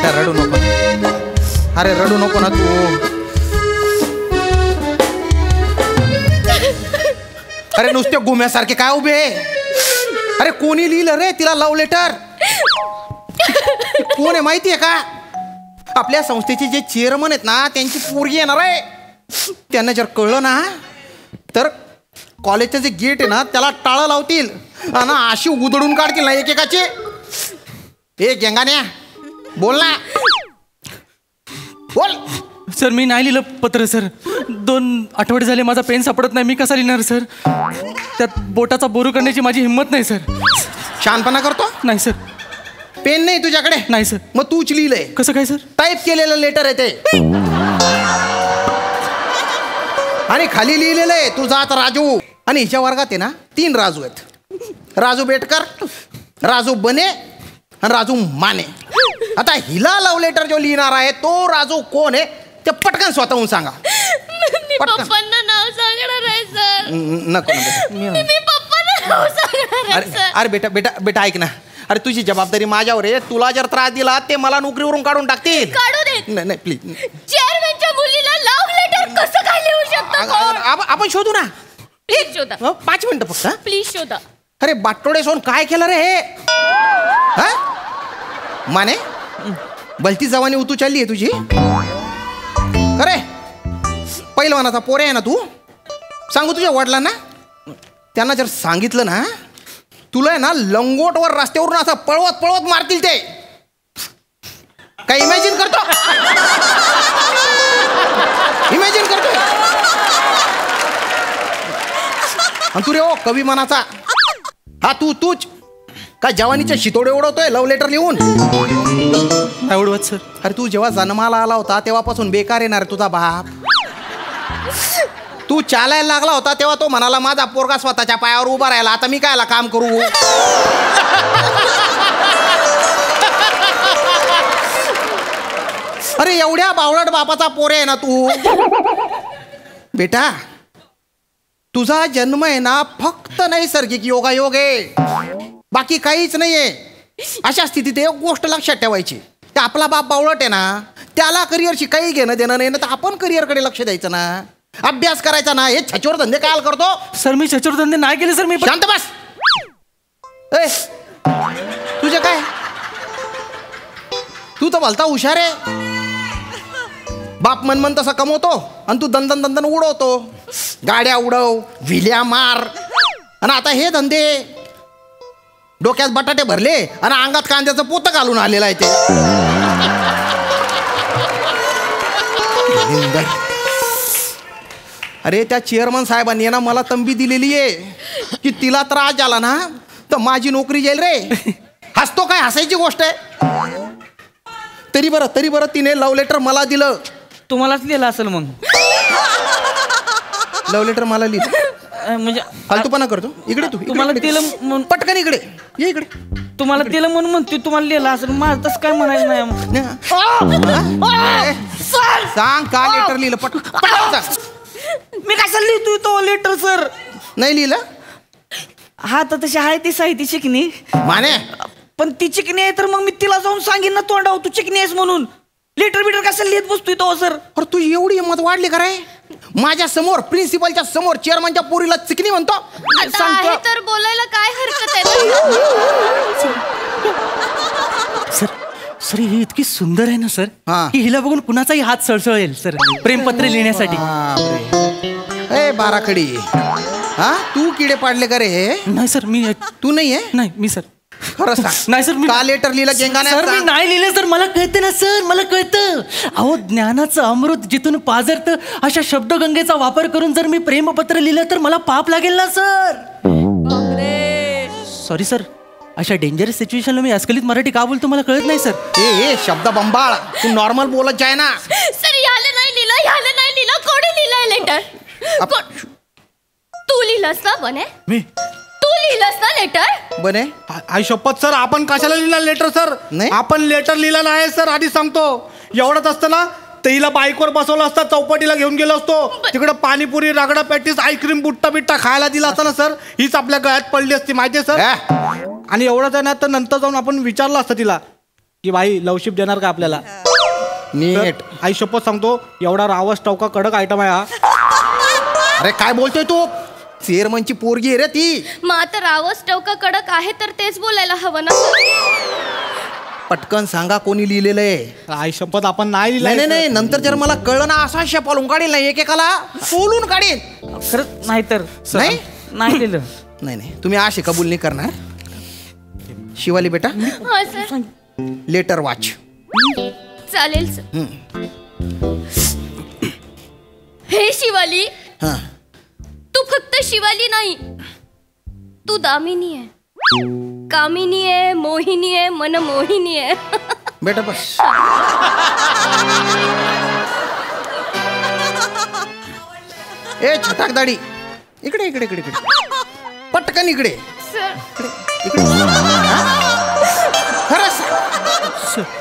बेटा रडू नको. अरे रडू नको ना तू. अरे नुसते गुम्यासारखे काय उभे. अरे कोणी लिहिलं रे तिला लव्ह लेटर? कोण आहे माहितीये का? आपल्या संस्थेचे जे चेअरमन आहेत ना त्यांची पोरगी येणार आहे. त्यांना जर कळलं ना तर कॉलेजचं जे गेट आहे ना त्याला टाळं लावतील आणि अशी उधळून काढतील ना एकेकाचे. ए गेंगाण्या बोल ना, बोल. सर मी नाही लिहिलं पत्र सर. 2 आठवडे झाले माझा पेन सापडत नाही. मी कसा लिहिणार सर? त्यात बोटाचा बोरू करण्याची माझी हिंमत नाही सर. शहाणपणा करतो? नाही सर. पेन नाही तुझ्याकडे? नाही सर. मग तूच लिहिलंय? कसं काय सर? टाईप केलेलं लेटर आहे ते. आणि खाली लिहिलेलं आहे तू जात राजू. आणि हिच्या वर्गात आहे ना 3 राजू आहेत. राजू बेटकर, राजू बने आणि राजू माने. आता हिला लव्ह लेटर जो लिहिणार आहे तो राजू कोण आहे ते पटकन स्वतःहून सांगा. पप्पांना नाव सांगणार आहे सर. नको मी पप्पांना नाव सांगणार आहे सर. अरे बेटा बेटा बेटा ऐक ना. अरे तुझी जबाबदारी माझ्यावर आहे. तुला जर त्रास दिला ते मला नोकरीवरून काढून टाकतील. काढू देत नाही नाही प्लीज. चेअरमनच्या मुलीला लव्ह लेटर कसं काय लिहू शकतो? आपण शोधू ना. प्लीज शोधा. 5 मिनिटं फक्त. प्लीज शोधा. अरे बाटोडे सोन काय केलं रे हे? हा माने भलती जवानी उतू चालली आहे तुझी. अरे पहिलवानाचा पोरे आहे ना तू. सांगू तुझ्या वडिलांना. त्यांना जर सांगितलं ना तुला आहे ना लंगोटवर रस्त्यावरून असं पळवत पळवत मारतील ते. काय इमॅजिन करतो? इमॅजिन करतोय? आणि तू रे ओ कवी मनाचा. हा तूच का जवानीच्या शितोडे उडवतोय लव्ह लेटर लिहून? नाही उडवत सर. अरे तू जेव्हा जन्माला आला होता तेव्हापासून बेकार येणार तुझा बाप. तू चालायला लागला होता तेव्हा तो म्हणाला माझा पोरगा स्वतःच्या पायावर उभा राहिला. आता मी कायला काम करू? अरे एवढ्या बावळट बापाचा पोरे आहे ना तू. बेटा तुझा जन्म आहे ना फक्त नैसर्गिक योगायोग आहे. बाकी काहीच नाहीये. अशा स्थितीत एक गोष्ट लक्षात ठेवायची. ते आपला बाप बावळट आहे ना त्याला करिअरशी काही घेणं देणं नाही ना. तर आपण करिअरकडे लक्ष द्यायचं ना. अभ्यास करायचा ना. हे छचोर धंदे काय करतो? सर मी छचोर धंदे नाही केले सर. मी शांत बस. ए तुझे काय? तू तर भलता हुशार आहे. बाप मन तसं कमवतो आणि तू दंदन दंदन उडवतो. गाड्या उडव, विल्या मार. आणि आता हे धंदे डोक्यात बटाटे भरले आणि अंगात कांद्याचं पोतं घालून आलेलं आहे ते. अरे त्या चेअरमन साहेबांनी ना मला तंबी दिलेली आहे की तिला त्रास झाला ना तर माझी नोकरी जाईल रे. हसतो काय? हसायची गोष्ट आहे. तरी बरं तिने लव्ह लेटर मला दिलं. तुम्हालाच लिहिलं असेल मग. लव्ह लेटर मला लिहिलं म्हणजे फालतूपणा करतो. इकडे तू. तुम्हाला दिलं पटकन इकडे ये. इकडे तुम्हाला दिलं म्हणून म्हणते. तुम्हाला लिहिलं असेल. माझं तसं काय म्हणायचं नाही. सांग का लेटर लिहिलं? पटकन सांग. मी कसं लिहितोय तो लेटर सर? नाही लिहिलं? हा तर तशी आहे ती साहित्य चिकणी माने. पण ती चिकणी आहे तर मग मी तिला जाऊन सांगेन ना तोंडाव तू चिकणी आहेस म्हणून. लेटर बिटर कसं लिहित बसतोय तो सर? अरे तू एवढी हिंमत वाढली का रे? माझ्या समोर प्रिन्सिपलच्या समोर चेअरमनच्या पोरीला चिकनी म्हणतो? आहे तर बोलायला काय हरकत आहे? सर सर ही इतकी सुंदर आहे ना सर हा. की हिला बघून कुणाचाही हात सळसळेल सर प्रेमपत्र लिहिण्यासाठी. ए बाराखडी. हा तू किडे पाडले का रे हे? नाही सर मी. तू नाही आहे? नाही मी सर. खरं सांग. नाही सर मी का लेटर लिहिलं गेंगाने? सर मी नाही लिहिलं सर. मला कळतं ना सर. मला कळतं. अहो ज्ञानाचं अमृत जिथून पाझरतं अशा शब्दगंगेचा वापर करून जर मी प्रेमपत्र लिहिलं तर मला पाप लागेल ना सर. Sorry sir. अशा डेंजरस सिच्युएशनला मी अस्खलित मराठी का बोलतो मला कळत नाही सर. ए शब्द बंबाळ. तू नॉर्मल बोलत जाय ना. सर याला नाही लिहिलं. कोणी लिहिलंय लेटर? तू लिहिलंस ना बने? मी. तू लिहिलंस ना लेटर? बने आई शपथ सर आपण कशाला लिहिला लेटर सर? नाही. आपण लेटर लिहिला नाही सर. आधी सांगतो. एवढंच असतं ना तर हिला बाईकवर बसवलं असतं. चौपाटीला घेऊन गेलो असतो. तिकडे पाणीपुरी रगडा पॅटीस आईस्क्रीम बुट्टा बिट्टा खायला दिला असता ना सर. हीच आपल्या गळ्यात पडली असती माहितीये सर. आणि एवढंच आहे ना तर नंतर जाऊन आपण विचारलं असतं तिला की बाई लवशिप देणार का आपल्याला. नीट. आई शपथ सांगतो एवढा रावस टवका कडक आयटम आहे हा. अरे काय बोलतोय तू. चेअरमनची पोरगी आहे रे ती. मग आता रावस टवका कडक आहे तर तेच बोलायला हवं ना सर. पटकन सांगा कोणी लिहिलेलं आहे. आई शपथ आपण नाही नाही लिहिलंय, नाही सर. नंतर जर मला कळलं ना असा शेपालून काढेल ना एकेकाला सोलून काढेल. खरंच नाही तर नाही नाही लिहिलं. नाही नाही तुम्ही असे कबूल नाही करणार. शिवाली बेटा हा सर लेटर वाच. चालेल सर. हे शिवाली, हा तू फक्त शिवाली नाही, तू दामिनी आहे, कामिनी आहे, मोहिनी आहे, मनमोहिनी आहे. बेटा बस. ए छटाक दाढी इकडे इकडे इकडे इकडे पटकन इकडे सर इकडे. खरंच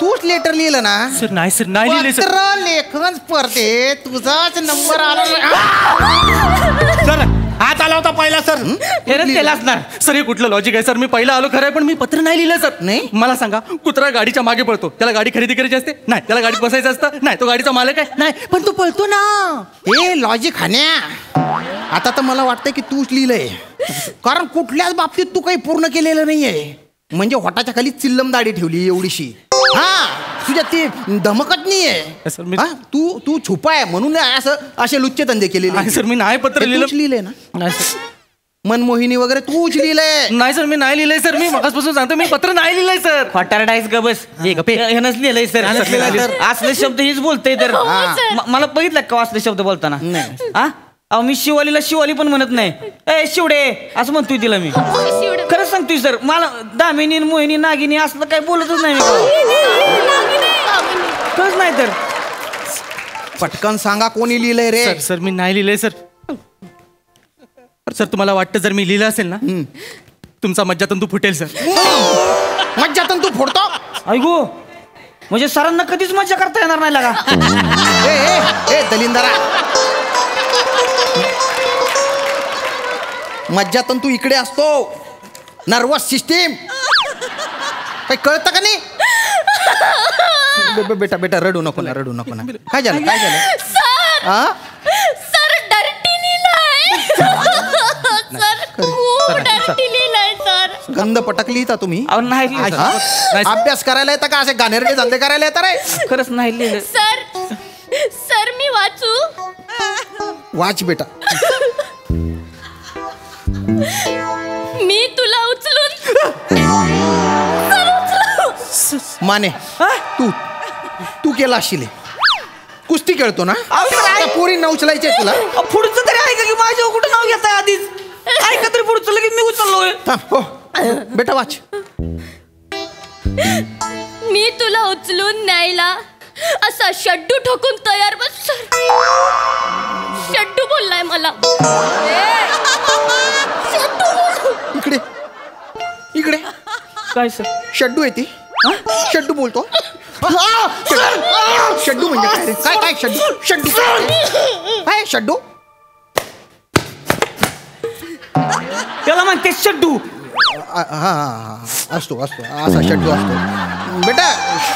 तूच लेटर लिहिलं ना. सर नाही सर नाही लिहिले सर. पत्र लेखन स्पर्धेत तुझाच नंबर आला. सर हात आला होता पहिला सर. त्याला असणार सर. हे कुठलं लॉजिक आहे सर. मी पहिला आलो खरं आहे पण मी पत्र नाही लिहिलं सर. नाही? मला सांगा कुत्रा गाडीच्या मागे पळतो त्याला गाडी खरेदी करायची असते नाही त्याला गाडीत बसायचं असतं नाही तो गाडीचा मालक आहे नाही पण तो पळतो ना. हे लॉजिक खाण्या. आता तर मला वाटतं की तूच लिहिलंय कारण कुठल्याच बाबतीत तू काही पूर्ण केलेलं नाहीये. म्हणजे होटाच्या खाली चिल्लम दाढी ठेवली एवढीशी. हा तुझ्या ती धमकत नाहीये. सर, मी- हा, तू तू छुपा आहे म्हणून असं असे लुच्चे धंदे केलेले. नाही सर मी नाही पत्र हे लिहिलं. तूच लिहिलंय ना. नाही सर. मनमोहिनी वगैरे तूच लिहिलंय. नाही सर मी नाही लिहिलंय सर. मी मगासपासून सांगतो मी पत्र नाही लिहिलंय सर. खोटारडायस ग बस. ह्यानंच लिहिलंय सर. ह्यानंच लिहिलंय सर. असले शब्द हेच बोलतय तर. हो, सर. मला बघितलं का असले शब्द बोलताना. नाही. हा अहो मी शिवालीला शिवाली पण म्हणत नाही. ए शिवडे असं म्हणतोय तिला मी. शिवडे. खरंच सांगतोय सर. मला दामिनी मोहिनी नागिनी असलं काही बोलतच नाही मी. खरंच नाही तर. पटकन सांगा कोणी लिहिलंय रे. सर सर मी नाही लिहिलंय सर. सर तुम्हाला वाटतं जर मी लिहिलं असेल ना तुमचा मज्जातंतू फुटेल सर. मज्जातून तू फोडतो. ऐकू म्हणजे सरांना कधीच मजा करता येणार नाही लागा. ए ए ए दलिंदरा. मज्जातंतू इकडे असतो. नर्वस सिस्टीम काही कळतं का नाही. बेटा बेटा रडू नको ना रडू नको ना. काय झालं काय झालं. सर हा सर डर्टी लिहिलंय. सर खूप डर्टी लिहिलंय सर. गंध पटक लिहिता तुम्ही. अहो नाही लिहिलं हा? सर. अभ्यास करायला येतं का असे गाणेरडे धंदे करायला येतं रे. खरंच नाही लिहिलं. सर सर मी वाचू. वाच बेटा. मी तुला उचलून माने तू तू केला असशील हे. कुस्ती खेळतो ना. त्या पोरींना उचलायचे तुला. पुढचं तरी ऐका की माझ्या कुठं नाव घेताय आधीच. ऐका तरी पुढचं लगेच मी उचललोय. थांब, हो बेटा वाच. मी तुला उचलून न्यायला असा शड्डू ठोकून तयार बस. सर शड्डू बोललाय मला. इकडे इकडे काय सर. शड्डू आहे ती. शड्डू बोलतो. शड्डू म्हणजे काय रे. काय काय शड्डू शड्डू काय शड्डू. त्याला म्हणते शड्डू. हा हा असतो असतो असा शड्डू असतो बेटा.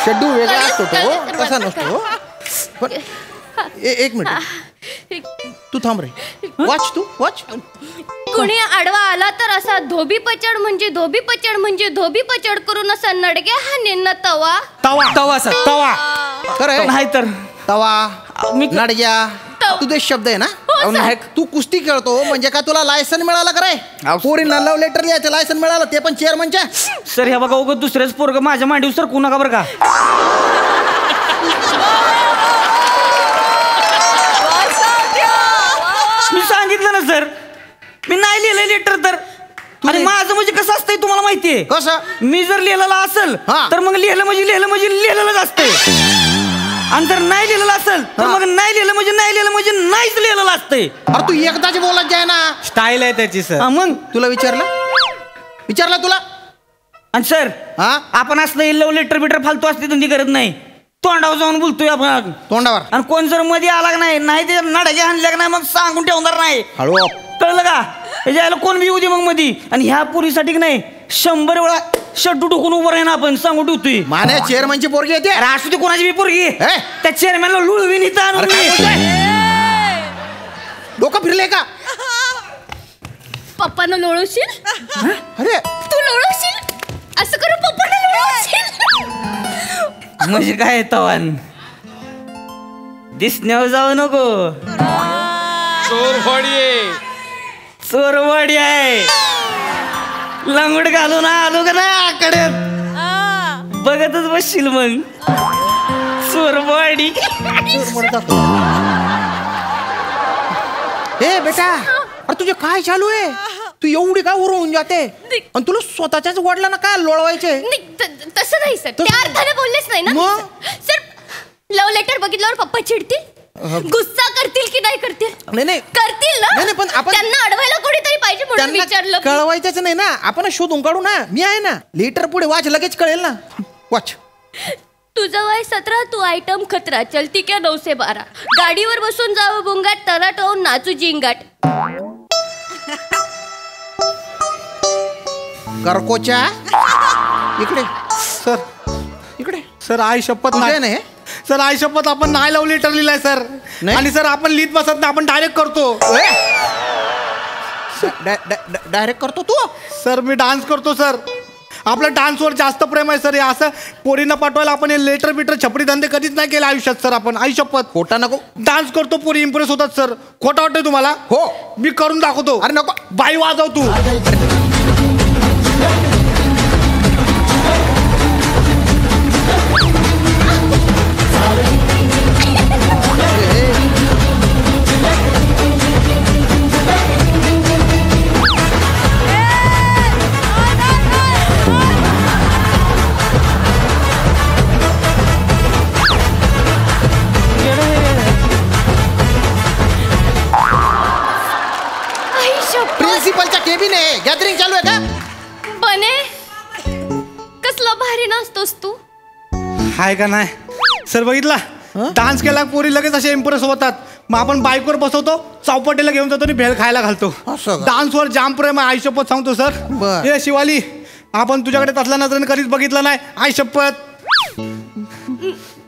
शड्डू वेगळा असतो तो तसा नसतो. पण एक मिनिट तू थांब रे. वाच तू वाच. कुणी आडवा आला तर असा धोबी पचड म्हणजे धोबी पचड म्हणजे धोबी पचड करून असा नडगे हा निन्न तवा. तवा तवा सर. तवा. खरं नाही तर तवा मी नडग्या तुझे शब्द आहे ना. अहो, नाही. तू कुस्ती खेळतो म्हणजे काय तुला लायसन मिळालं का रे. पोरींना लव्ह लेटर लिहायचं लायसन मिळालं ते पण चेअरमनच्या. सर ह्या बघा उगत दुसऱ्याच पोरग माझ्या मांडीवर सर कुणा का बरं का. मी सांगितलं ना सर मी नाही लिहिलंय लेटर तर. आणि माझं म्हणजे कसं असतंय तुम्हाला माहितीये. कसं मी जर लिहिलेलं असेल हा. तर मग लिहिलेलंच असतंय. आणि जर नाही लिहिलेलं असेल तर मग नाही लिहिलं म्हणजे नाहीच लिहिलेलं असतंय. अरे तू एकदाच बोलत जाय ना. स्टाईल आहे त्याची सर. मग तुला विचारलं तुला. आणि सर हा आपण असलं लव लेटर बिटर फालतू असते धंदी करत नाही. तोंडावर जाऊन बोलतोय आपण. तोंडावर. आणि कोण जर मध्ये आला नाही ते नडगे आणल्या नाही मग सांगून ठेवणार नाही. हळू कळलं का. यायला कोण बी येऊ दे मग मध्ये. आणि ह्या पुरीसाठी नाही 100 वेळा शड्डू टोकून उभं राही ना आपण सांगू ठेवतोय. माने चेअरमनची पोरगी येते. अरे असू दे कोणाची बी पोरगी हे? त्या चेअरमॅनला लुळवीन इथं आणून अरे काय मी. बोलतोय? डोकं फिरले का? पप्पांना लोळवशील? अरे तू लोळवशील? असं करून पप्पांना लोळवशील? म्हणजे काय तवान दिसण्यावर जाऊ नको. चोरवाडी आहे. लंगड घालून आलो का नाही आकड्यात बघतच बसशील मग. चोरवाडी. ए बेटा, अरे तुझे काय चालू आहे? तू एवढी काय उरवून जाते आणि तुला स्वतःच्याच वडिलांना काय लोळवायचे? तसं नाही सर, त्या अर्थाने बोललेच नाही ना मग? सर. लव्ह लेटर बघितल्यावर पप्पा चिडतील, गुस्सा करतील की नाही करतील? नाही करतील ना. नाही, पण आपण त्यांना अडवायला कोणीतरी पाहिजे म्हणून त्यांना विचारलं. कळवायचंच नाही ना, आपण शोधून काढू ना. मी आहे ना, लेटर पुढे वाच, लगेच कळेल ना. वाच. तुझं वय 17, तू आयटम खतरा, चलती क्या 9 से 12. गाडीवर बसून जावं बुंगाट, तराट होऊन नाचू जिंगाट. करकोच्या इकडे सर इकडे सर आई शपथ तुझं आहे नाही. ना हे? सर आई शपथ आपण नाही लव्ह लेटर लिहिलाय सर. नाही? आणि सर आपण लिहित बसत नाही, आपण डायरेक्ट करतो. डायरेक्ट करतो तू? सर मी डान्स करतो सर. आपलं डान्सवर जास्त प्रेम आहे सर. हे असं पोरींना पाठवायला आपण हे लेटर बिटर छपरी धंदे कधीच नाही केले आयुष्यात सर. आपण आई शपथ खोटा नको. डान्स करतो, पोरी इम्प्रेस होतात सर. खोटं वाटतंय तुम्हाला? हो. मी करून दाखवतो. अरे नको. बाई वाजव तू. प्रिन्सिपलच्या केबिन आहे, गॅदरिंग चालू आहे का? बने, कसला भारी नाचतोस तू. हाय का नाही सर? बघितला डान्स केला पोरी लगेच असे इम्प्रेस होतात. मग आपण बाईकवर बसवतो, चौपाटीला घेऊन जातो आणि भेळ खायला घालतो. असं का? डान्सवर जाम प्रेम आहे आई शपथ सांगतो सर. बर. हे शिवाली, आपण तुझ्याकडे तसल्या नजरेने कधीच बघितलं नाही आई शपथ.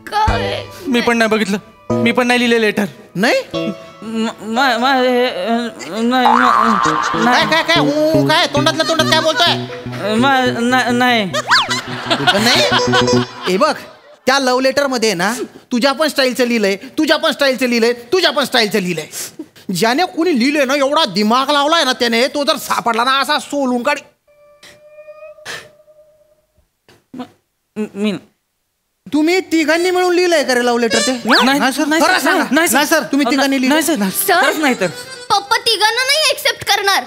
काय मी पण नाही बघितलं, मी पण नाही लिहिले लेटर. नाही नाही काय काय काय काय तोंडातल्या तोंडात काय बोलतोय? नाही नाही. हे बघ, त्या लव्ह लेटर मध्ये ना तुझ्या पण स्टाईलचं लिहिलंय, तुझ्या पण स्टाईलचं लिहिलंय, तुझ्या पण स्टाईलचं लिहिलंय. ज्याने कुणी लिहिलंय ना, एवढा दिमाग लावलाय ना त्याने, तो जर सापडला ना असा सोलून काढ. मी तुम्ही तिघांनी मिळून लिहिलंय का रे लव्ह लेटर ते? नाही सर, नाही खरं सर, सांगा. नाही नाही सर, तुम्ही तिघांनी नाही लिहिलंय? सर. खरंच नाही तर पप्पा तिघांना नाही एक्सेप्ट करणार.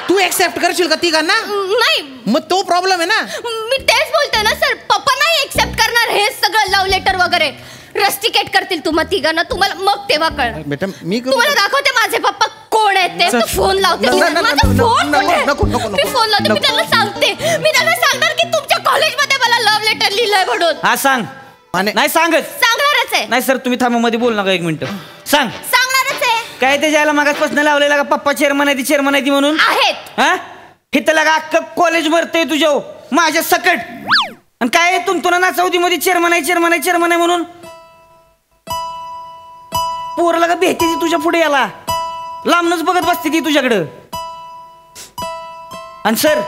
तू एक्सेप्ट करशील का तिघांना? नाही, मग तो प्रॉब्लेम आहे ना. मी तेच बोलते ना सर, पप्पा नाही एक्सेप्ट करणार हे सगळं लव्ह लेटर वगैरे. रस्टिकेट करतील तुम्हा तिघांना, तुम्हाला मग तेव्हा कळणार. बेटा मी करू- तुम्हाला दाखवते माझे पप्पा कोण आहेत ते. तू फोन लावते. नको, नको, माझा नको, फोन नको, कुठे आहे? नको, नको, मी नको. फोन लावते. मी त्यांना सांगते, मी त्यांना सांगणार की तुमच्या कॉलेजमध्ये मला लव्ह लेटर लिहिलंय म्हणून. हा सांग. माने- नाही सांगत. सांगणारच आहे. नाही सर, तुम्ही थांबा, मध्ये बोल नका, एक मिनिट. सांग. सांगणारच आहे. काय ते जायला मागासपासून लावलेला का पप्पा चेअरमन आहे ती चेअरमन आहे ती म्हणून? आहेत. हा इथं लागा अख्खं कॉलेज भरतंय तुझ्या माझ्या सकट. आणि काय तुमतुना ना चौथीमध्ये चेअरमन आहे चेअरमन आहे चेअरमन आहे म्हणून पोरला का भेटते ती तुझ्या पुढे याला लांबनच बघत बसते ती तुझ्याकडं. आणि सर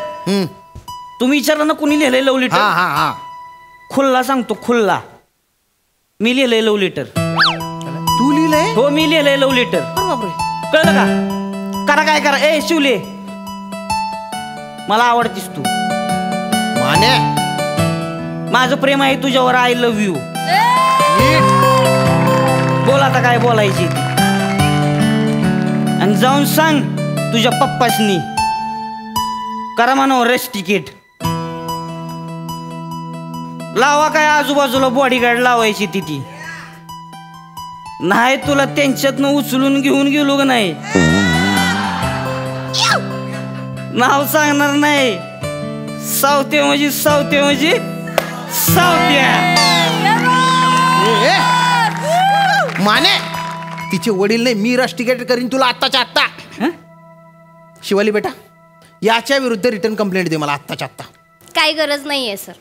तुम्ही विचारलं ना कुणी लिहिलंय लव्ह हा लेटर? हा हा. खुल्ला सांगतो, खुल्ला मी लिहिलंय लव्ह लेटर. तू लिहिलंय? हो मी लिहिलंय लव्ह लेटर. अरे बापरे. कळलं का? करा काय करा. ए शिवले, मला आवडतीस तू. माने माझं प्रेम आहे तुझ्यावर. I love you. नीट. बोल आता काय बोलायची ती. आणि जाऊन सांग तुझ्या पप्पासनी करा म्हणावं रेस्टिकेट. लावा काय आजूबाजूला बॉडीगार्ड लावायची ती. नाही तुला त्यांच्यातनं उचलून घेऊन गेलो का नाही, नाव सांगणार नाही. सावते म्हणजे सावते म्हणजे सावत्या. ए, माने तिचे वडील नाही, मी रस्टिकेट करीन तुला आत्ताच्या आत्ता. शिवाली बेटा, याच्या विरुद्ध रिटर्न कंप्लेंट दे मला आत्ताच्या आत्ता. काय गरज नाहीये सर.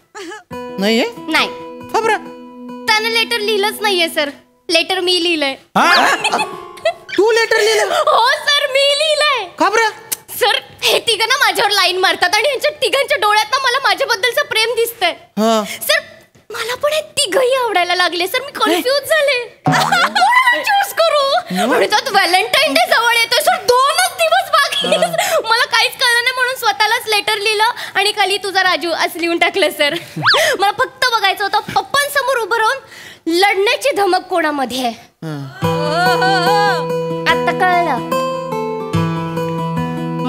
नाहीये नाही, खबर त्यानं लेटर लिहिलंच नाहीये सर. लेटर मी लिहिलंय. तू लेटर लिहिलं? हो सर, मी लिहिलंय. खबर सर, हे तिघं ना माझ्यावर लाईन मारतात आणि यांच्या तिघांच्या डोळ्यात ना मला माझ्याबद्दलचं प्रेम दिसतंय. सर, मला पण हे तिघही आवडायला लागले सर. मी कन्फ्यूज झाले. चूज करू आणि त्यात व्हॅलेंटाईन डे जवळ येतोय सर. 2च दिवस बाकी. मला काहीच कळलं नाही म्हणून स्वतःलाच लेटर लिहिलं आणि खाली तुझा राजू असं लिहून टाकलं सर. मला फक्त बघायचं होतं पप्पांसमोर उभं राहून लढण्याची धमक कोणामध्ये आहे. आता कळलं,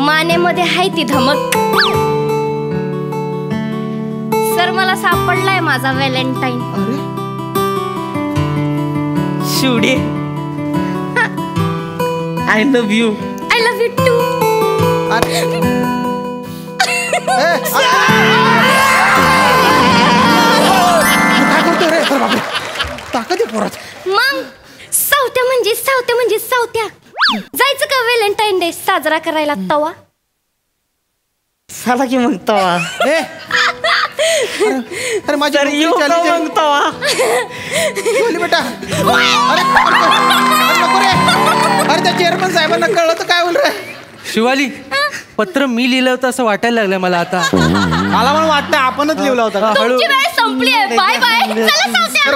मानेमध्ये आहे ती धमक. सर, मला सापडलाय माझा Valentine. Shivde, I love you. I love you too. काय करतोय रे? बापरे, ताकद आहे पोरात. मग सावत्या म्हणजे सावत्या. जायचं का व्हॅलेंटाईन डे साजरा करायला तवा? साला की मग तवा. अरे माझी तर येऊ का मग तवा? बेटा. अरे नको रे. अरे त्या चेअरमन साहेबांना कळलं तर काय बोल रे? शिवाली, पत्र मी लिहिलं होतं असं वाटायला लागलं मला आता. मला पण वाटतं आपणच लिहिला होता. तुमची वेळ संपली आहे. Bye bye. चला सावत्या.